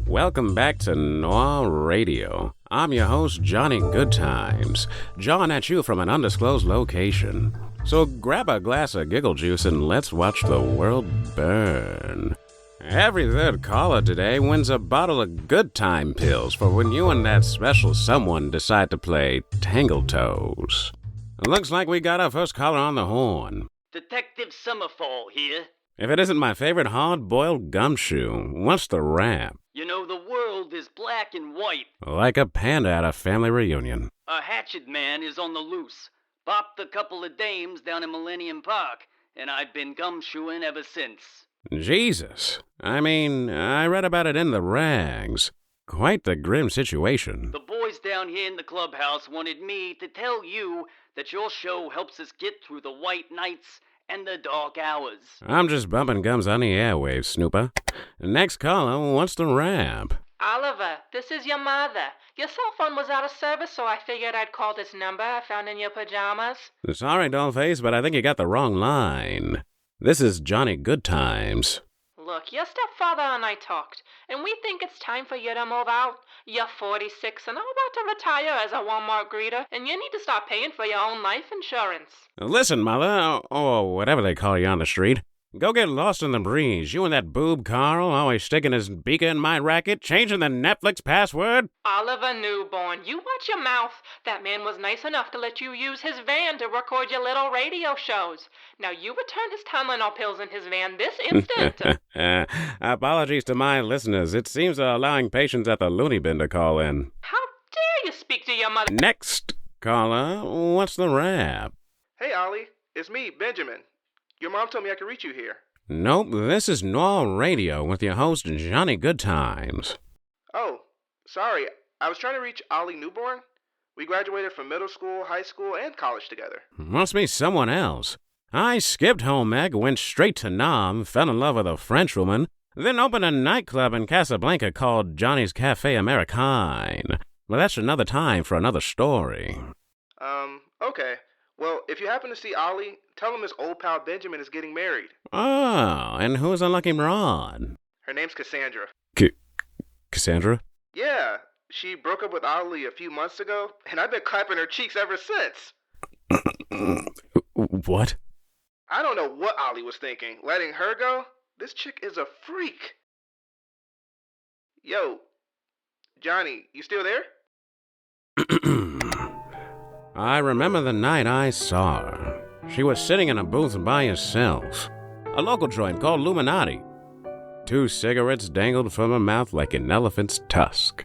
Welcome back to Noir Radio. I'm your host, Johnny Goodtimes, jawing at you from an undisclosed location. So grab a glass of giggle juice and let's watch the world burn. Every third caller today wins a bottle of Good Time pills for when you and that special someone decide to play Tangle Toes. Looks like we got our first caller on the horn. Detective Summerfall here. If it isn't my favorite hard-boiled gumshoe, what's the rap? You know, the world is black and white. Like a panda at a family reunion. A hatchet man is on the loose. Bopped a couple of dames down in Millennium Park, and I've been gumshoeing ever since. Jesus. I mean, I read about it in the rags. Quite the grim situation. The boys down here in the clubhouse wanted me to tell you that your show helps us get through the white nights and the dark hours. I'm just bumping gums on the airwaves, Snooper. Next caller, what's the rap? Oliver, this is your mother. Your cell phone was out of service, so I figured I'd call this number I found in your pajamas. Sorry, dollface, but I think you got the wrong line. This is Johnny Goodtimes. Look, your stepfather and I talked, and we think it's time for you to move out. You're 46 and I'm about to retire as a Walmart greeter, and you need to start paying for your own life insurance. Listen, mother, or whatever they call you on the street. Go get lost in the breeze. You and that boob Carl always sticking his beaker in my racket, changing the Netflix password. Oliver Newborn, you watch your mouth. That man was nice enough to let you use his van to record your little radio shows. Now you return his Tylenol pills in his van this instant. Apologies to my listeners. It seems they're allowing patients at the loony bin to call in. How dare you speak to your mother? Next caller, what's the rap? Hey, Ollie. It's me, Benjamin. Your mom told me I could reach you here. Nope, this is Noir Radio with your host, Johnny Goodtimes. Oh, sorry. I was trying to reach Ollie Newborn. We graduated from middle school, high school, and college together. Must be someone else. I skipped home ec, went straight to Nam, fell in love with a Frenchwoman, then opened a nightclub in Casablanca called Johnny's Cafe Americain. But that's another time for another story. Okay. Well, if you happen to see Ollie, tell him his old pal Benjamin is getting married. Oh, and who's the lucky broad? Her name's Cassandra. Cassandra? Yeah, she broke up with Ollie a few months ago, and I've been clapping her cheeks ever since. What? I don't know what Ollie was thinking, letting her go. This chick is a freak. Yo, Johnny, you still there? I remember the night I saw her. She was sitting in a booth by herself. A local joint called Illuminati. 2 cigarettes dangled from her mouth like an elephant's tusk.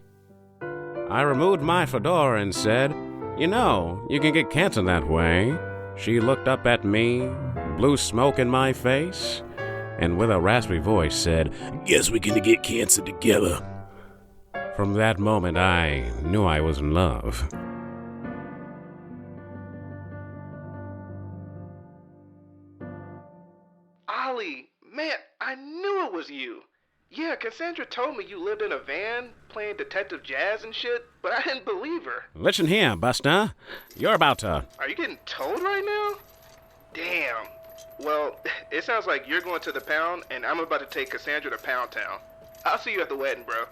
I removed my fedora and said, "You know, you can get cancer that way." She looked up at me, blew smoke in my face, and with a raspy voice said, "Guess we can get cancer together." From that moment, I knew I was in love. Ollie, man, I knew it was you. Yeah, Cassandra told me you lived in a van playing Detective Jazz and shit, but I didn't believe her. Listen here, Buster. You're about to... Are you getting towed right now? Damn. Well, it sounds like you're going to the pound, and I'm about to take Cassandra to Pound Town. I'll see you at the wedding, bro.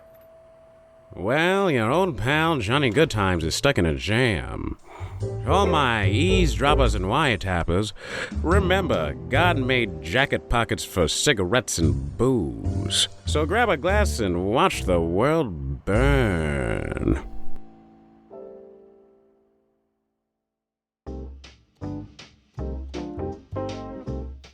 Well, your old pal Johnny Goodtimes is stuck in a jam. To all my eavesdroppers and wiretappers, remember, God made jacket pockets for cigarettes and booze. So grab a glass and watch the world burn.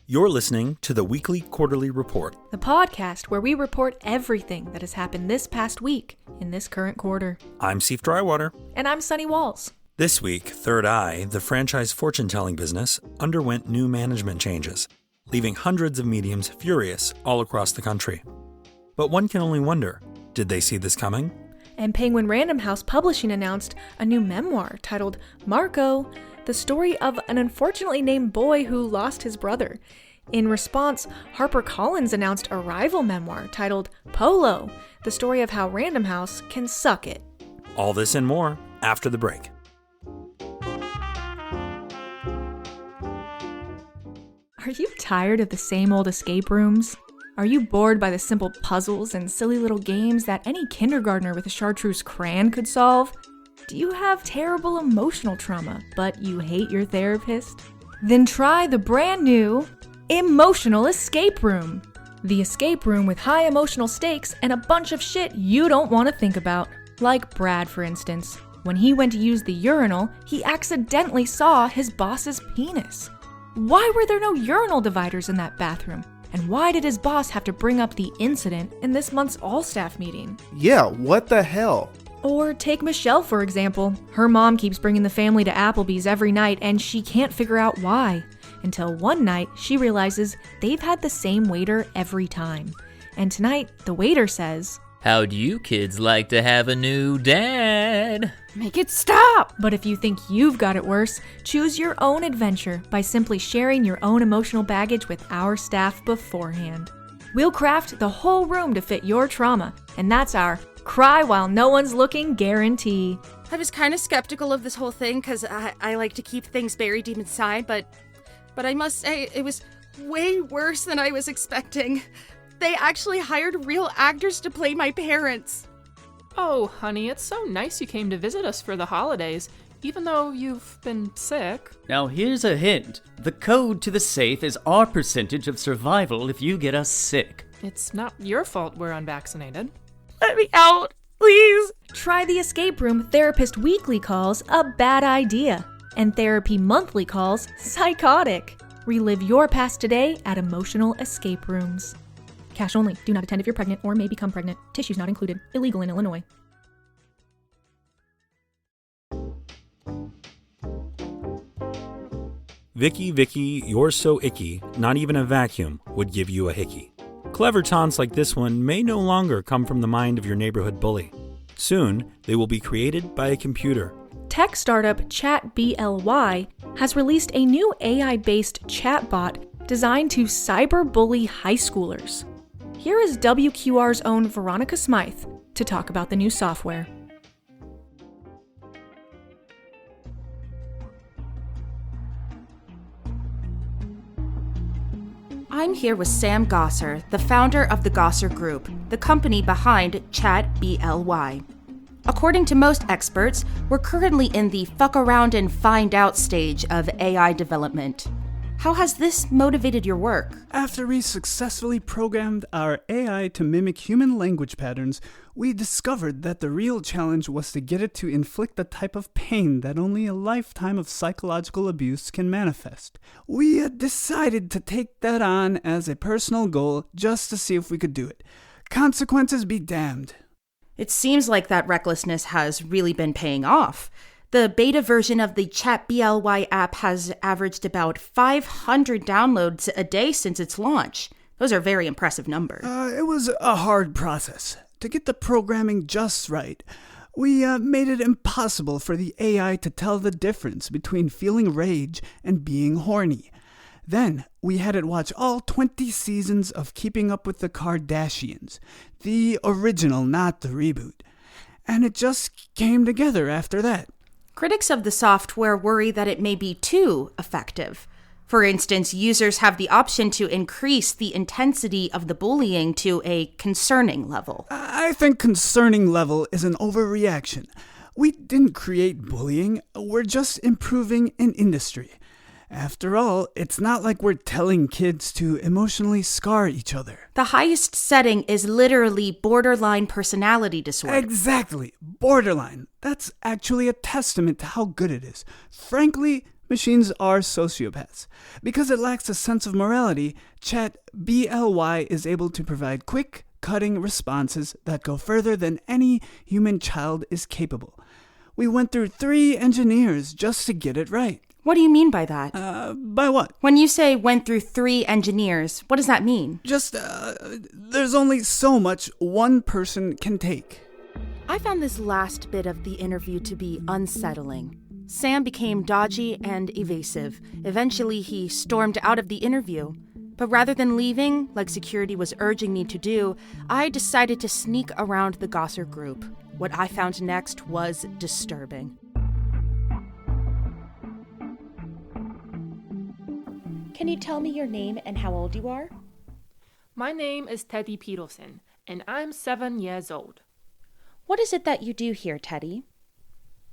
You're listening to the Weekly Quarterly Report, the podcast where we report everything that has happened this past week in this current quarter. I'm Seif Drywater. And I'm Sonny Walls. This week, Third Eye, the franchise fortune-telling business, underwent new management changes, leaving hundreds of mediums furious all across the country. But one can only wonder, did they see this coming? And Penguin Random House Publishing announced a new memoir titled Marco, the story of an unfortunately named boy who lost his brother. In response, HarperCollins announced a rival memoir titled Polo, the story of how Random House can suck it. All this and more after the break. Are you tired of the same old escape rooms? Are Are you bored by the simple puzzles and silly little games that any kindergartner with a chartreuse crayon could solve? Do you have terrible emotional trauma, but you hate your therapist? Then try the brand new Emotional Escape Room. The escape room with high emotional stakes and a bunch of shit you don't want to think about. Like Brad, for instance. When he went to use the urinal, he accidentally saw his boss's penis. Why were there no urinal dividers in that bathroom? And why did his boss have to bring up the incident in this month's all-staff meeting? Yeah, what the hell? Or take Michelle, for example. Her mom keeps bringing the family to Applebee's every night and she can't figure out why. Until one night, she realizes they've had the same waiter every time. And tonight, the waiter says, "How'd you kids like to have a new dad?" Make it stop! But if you think you've got it worse, choose your own adventure by simply sharing your own emotional baggage with our staff beforehand. We'll craft the whole room to fit your trauma, and that's our cry while no one's looking guarantee. I was kind of skeptical of this whole thing because I like to keep things buried deep inside, but I must say it was way worse than I was expecting. They actually hired real actors to play my parents. Oh, honey, it's so nice you came to visit us for the holidays, even though you've been sick. Now here's a hint. The code to the safe is our percentage of survival if you get us sick. It's not your fault we're unvaccinated. Let me out, please. Try the escape room Therapist Weekly calls a bad idea, and Therapy Monthly calls psychotic. Relive your past today at emotional escape rooms. Cash only. Do not attend if you're pregnant or may become pregnant. Tissues not included. Illegal in Illinois. Vicky, you're so icky, not even a vacuum would give you a hickey. Clever taunts like this one may no longer come from the mind of your neighborhood bully. Soon, they will be created by a computer. Tech startup ChatBLY has released a new AI-based chatbot designed to cyberbully high schoolers. Here is WQR's own Veronica Smythe to talk about the new software. I'm here with Sam Gosser, the founder of the Gosser Group, the company behind ChatBLY. According to most experts, we're currently in the fuck around and find out stage of AI development. How has this motivated your work? After we successfully programmed our AI to mimic human language patterns, we discovered that the real challenge was to get it to inflict the type of pain that only a lifetime of psychological abuse can manifest. We decided to take that on as a personal goal just to see if we could do it. Consequences be damned. It seems like that recklessness has really been paying off. The beta version of the ChatBLY app has averaged about 500 downloads a day since its launch. Those are very impressive numbers. It was a hard process. To get the programming just right, we made it impossible for the AI to tell the difference between feeling rage and being horny. Then, we had it watch all 20 seasons of Keeping Up with the Kardashians, the original, not the reboot. And it just came together after that. Critics of the software worry that it may be too effective. For instance, users have the option to increase the intensity of the bullying to a concerning level. I think concerning level is an overreaction. We didn't create bullying, we're just improving an industry. After all, it's not like we're telling kids to emotionally scar each other. The highest setting is literally borderline personality disorder. Exactly. Borderline. That's actually a testament to how good it is. Frankly, machines are sociopaths. Because it lacks a sense of morality, ChatBLY is able to provide quick, cutting responses that go further than any human child is capable. We went through 3 engineers just to get it right. What do you mean by that? By what? When you say went through 3 engineers, what does that mean? Just, there's only so much one person can take. I found this last bit of the interview to be unsettling. Sam became dodgy and evasive. Eventually, he stormed out of the interview. But rather than leaving, like security was urging me to do, I decided to sneak around the Gosser Group. What I found next was disturbing. Can you tell me your name and how old you are? My name is Teddy Peterson, and I'm 7 years old. What is it that you do here, Teddy?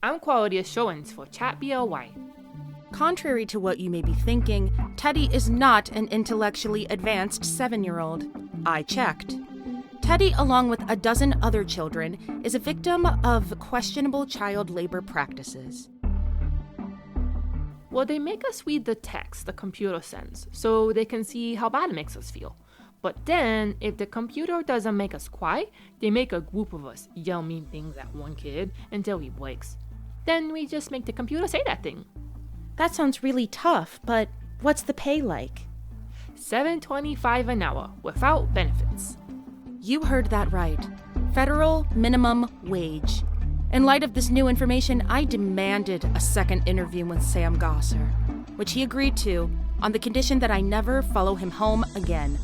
I'm quality assurance for ChatBLY. Contrary to what you may be thinking, Teddy is not an intellectually advanced 7-year-old. I checked. Teddy, along with a dozen other children, is a victim of questionable child labor practices. Well, they make us read the text the computer sends, so they can see how bad it makes us feel. But then, if the computer doesn't make us cry, they make a group of us yell mean things at one kid until he breaks. Then we just make the computer say that thing. That sounds really tough, but what's the pay like? $7.25 an hour, without benefits. You heard that right. Federal minimum wage. In light of this new information, I demanded a second interview with Sam Gosser, which he agreed to, on the condition that I never follow him home again.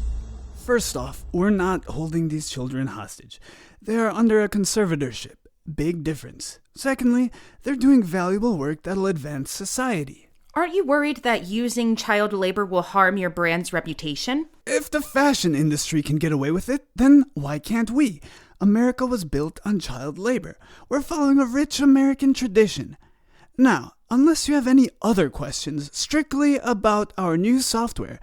First off, we're not holding these children hostage. They are under a conservatorship. Big difference. Secondly, they're doing valuable work that'll advance society. Aren't you worried that using child labor will harm your brand's reputation? If the fashion industry can get away with it, then why can't we? America was built on child labor. We're following a rich American tradition. Now, unless you have any other questions strictly about our new software,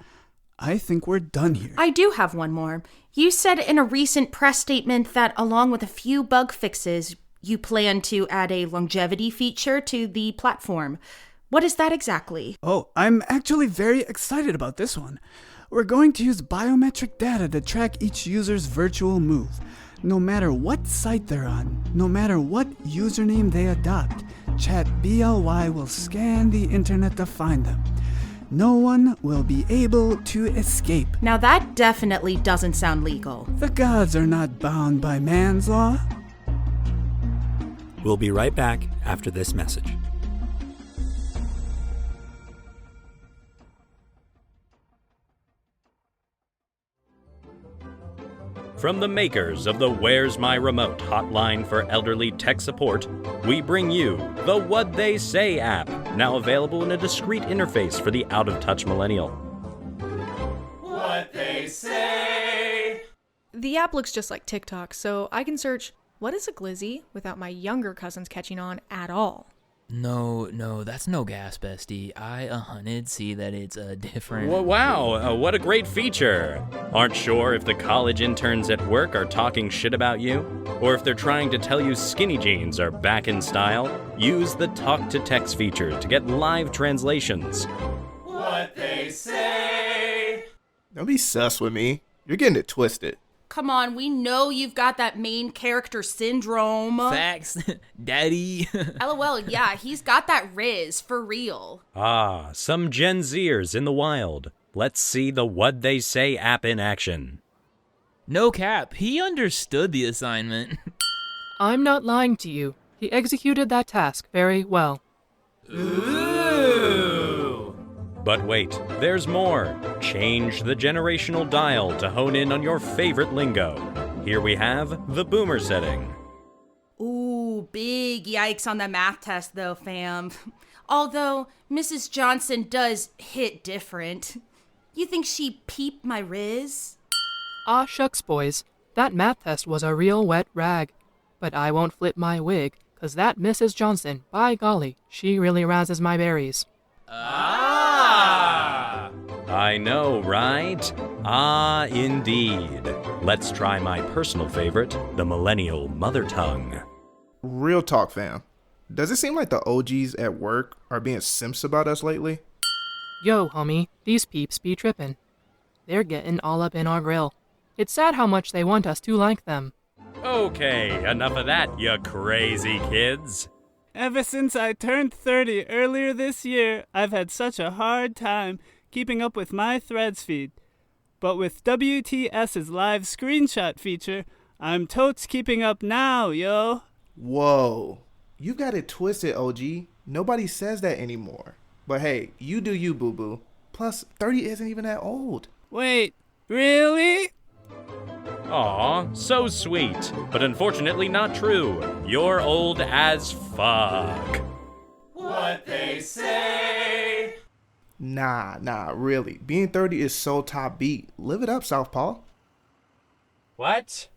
I think we're done here. I do have one more. You said in a recent press statement that along with a few bug fixes, you plan to add a longevity feature to the platform. What is that exactly? Oh, I'm actually very excited about this one. We're going to use biometric data to track each user's virtual move. No matter what site they're on, no matter what username they adopt, ChatBLY will scan the internet to find them. No one will be able to escape. Now that definitely doesn't sound legal. The gods are not bound by man's law. We'll be right back after this message. From the makers of the Where's My Remote hotline for elderly tech support, we bring you the What They Say app, now available in a discreet interface for the out-of-touch millennial. What They Say. The app looks just like TikTok, so I can search, what is a glizzy, without my younger cousins catching on at all. No, that's no gas, bestie. I 100 see that it's a different... Wow, what a great feature. Aren't sure if the college interns at work are talking shit about you? Or if they're trying to tell you skinny jeans are back in style? Use the Talk to Text feature to get live translations. What They Say. Don't be sus with me. You're getting it twisted. Come on, we know you've got that main character syndrome. Facts, daddy. LOL, yeah, he's got that Riz, for real. Ah, some Gen Zers in the wild. Let's see the What They Say app in action. No cap, he understood the assignment. I'm not lying to you. He executed that task very well. Ooh. But wait, there's more. Change the generational dial to hone in on your favorite lingo. Here we have the boomer setting. Ooh, big yikes on the math test though, fam. Although Mrs. Johnson does hit different. You think she peeped my Riz? Ah, shucks, boys. That math test was a real wet rag. But I won't flip my wig, 'cause that Mrs. Johnson, by golly, she really razzes my berries. I know, right? Ah, indeed. Let's try my personal favorite, the millennial mother tongue. Real talk, fam. Does it seem like the OGs at work are being simps about us lately? Yo, homie, these peeps be trippin'. They're getting all up in our grill. It's sad how much they want us to like them. Okay, enough of that, you crazy kids. Ever since I turned 30 earlier this year, I've had such a hard time keeping up with my Threads feed. But with WTS's live screenshot feature, I'm totes keeping up now, yo. Whoa. You got it twisted, OG. Nobody says that anymore. But hey, you do you, boo-boo. Plus, 30 isn't even that old. Wait, really? Aw, so sweet. But unfortunately not true. You're old as fuck. What They Say. Nah, really. Being 30 is so top beat. Live it up, Southpaw. What?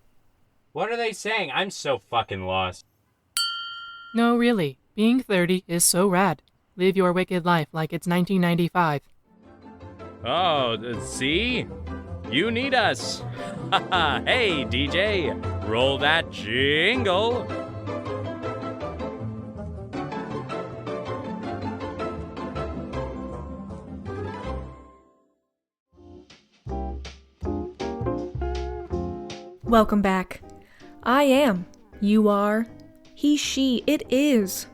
What are they saying? I'm so fucking lost. No, really. Being 30 is so rad. Live your wicked life like it's 1995. Oh, see? You need us. Hey, DJ, roll that jingle. Welcome back. I am. You are. He, she, it is.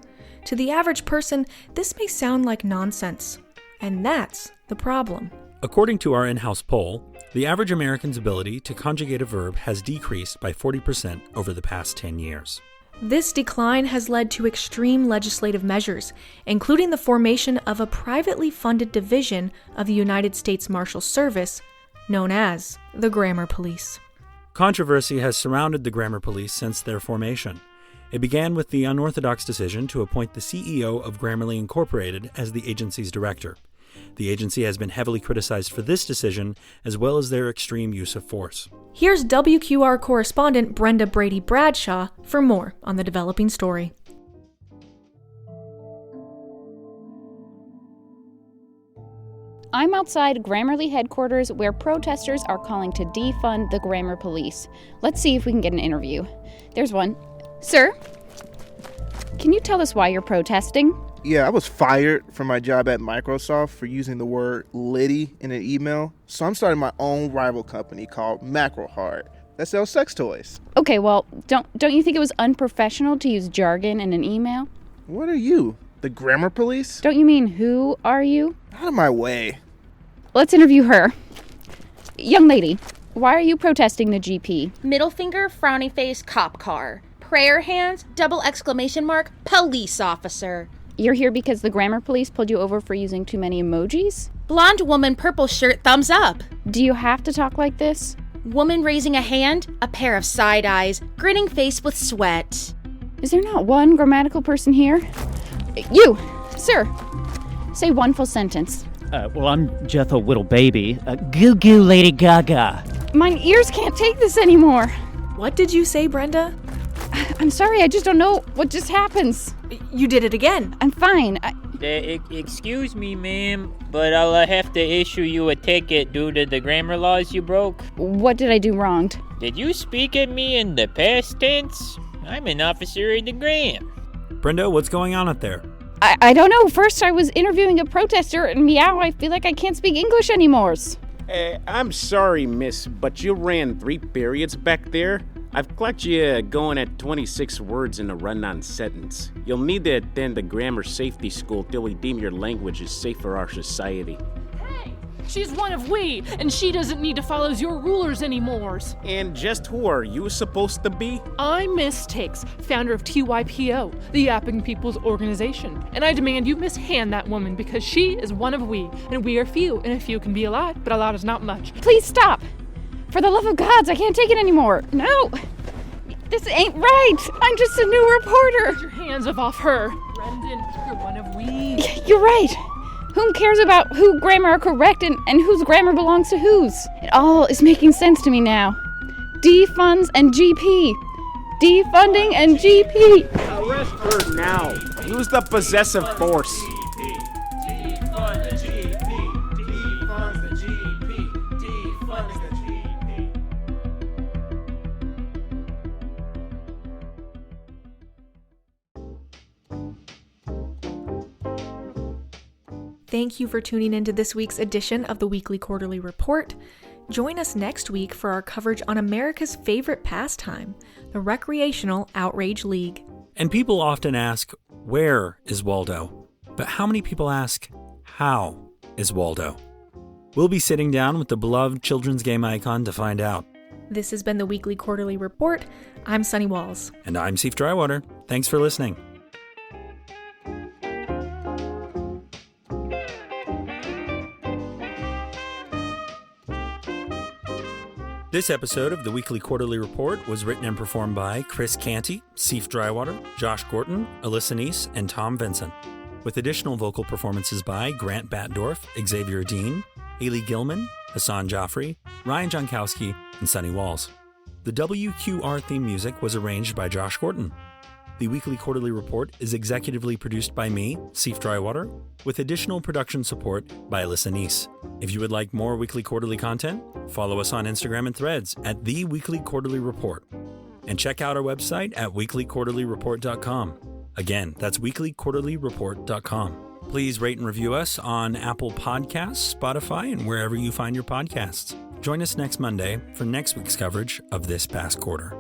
To the average person, this may sound like nonsense. And that's the problem. According to our in-house poll, the average American's ability to conjugate a verb has decreased by 40% over the past 10 years. This decline has led to extreme legislative measures, including the formation of a privately funded division of the United States Marshal Service, known as the Grammar Police. Controversy has surrounded the Grammar Police since their formation. It began with the unorthodox decision to appoint the CEO of Grammarly Incorporated as the agency's director. The agency has been heavily criticized for this decision, as well as their extreme use of force. Here's WQR correspondent Brenda Brady Bradshaw for more on the developing story. I'm outside Grammarly headquarters where protesters are calling to defund the Grammar Police. Let's see if we can get an interview. There's one. Sir, can you tell us why you're protesting? Yeah, I was fired from my job at Microsoft for using the word litty in an email, so I'm starting my own rival company called MacroHard that sells sex toys. Okay, well, don't you think it was unprofessional to use jargon in an email? What are you, the Grammar Police? Don't you mean who are you? Out of my way. Let's interview her. Young lady, why are you protesting the GP? Middle finger, frowny face, cop car. Prayer hands, double exclamation mark, police officer. You're here because the Grammar Police pulled you over for using too many emojis? Blonde woman, purple shirt, thumbs up. Do you have to talk like this? Woman raising a hand, a pair of side eyes, grinning face with sweat. Is there not one grammatical person here? You, sir, say one full sentence. Well, I'm Jethro Whittle Baby. Goo Goo Lady Gaga. My ears can't take this anymore. What did you say, Brenda? I'm sorry, I just don't know what just happens. You did it again. I'm fine. Excuse me, ma'am, but I'll have to issue you a ticket due to the grammar laws you broke. What did I do wrong? Did you speak at me in the past tense? I'm an officer of the Gram. Brenda, what's going on out there? I don't know. First I was interviewing a protester, and meow, I feel like I can't speak English anymore. I'm sorry, miss, but you ran 3 periods back there. I've clocked you going at 26 words in a run-on sentence. You'll need to attend the grammar safety school till we deem your language as safe for our society. Hey, she's one of we, and she doesn't need to follow your rulers anymore. And just who are you supposed to be? I'm Miss Takes, founder of TYPO, the Yapping People's Organization, and I demand you mishand that woman because she is one of we, and we are few, and a few can be a lot, but a lot is not much. Please stop! For the love of gods, I can't take it anymore. No! This ain't right! I'm just a new reporter! Get your hands off her. Brendan, you're one of we. You're right. Who cares about who grammar are correct and whose grammar belongs to whose? It all is making sense to me now. Defunds and GP. Defunding and GP. Arrest her now. Use the possessive force. Defund the GP. Defund the GP. Defund the GP. Thank you for tuning into this week's edition of the Weekly Quarterly Report. Join us next week for our coverage on America's favorite pastime, the Recreational Outrage League. And people often ask, where is Waldo? But how many people ask, how is Waldo? We'll be sitting down with the beloved children's game icon to find out. This has been the Weekly Quarterly Report. I'm Sonny Walls. And I'm Seif Drywater. Thanks for listening. This episode of the Weekly Quarterly Report was written and performed by Chris Canty, Seif Drywater, Josh Gorton, Alyssa Neece, and Tom Vinson, with additional vocal performances by Grant Batdorff, Xzavier Dean, Haley Gillman, Hasan Jafry, Rhian Jonckowski, and Sonny Walls. The WQR theme music was arranged by Josh Gorton. The Weekly Quarterly Report is executively produced by me, Seif Drywater, with additional production support by Alyssa Neece. If you would like more Weekly Quarterly content, follow us on Instagram and Threads at The Weekly Quarterly Report. And check out our website at weeklyquarterlyreport.com. Again, that's weeklyquarterlyreport.com. Please rate and review us on Apple Podcasts, Spotify, and wherever you find your podcasts. Join us next Monday for next week's coverage of this past quarter.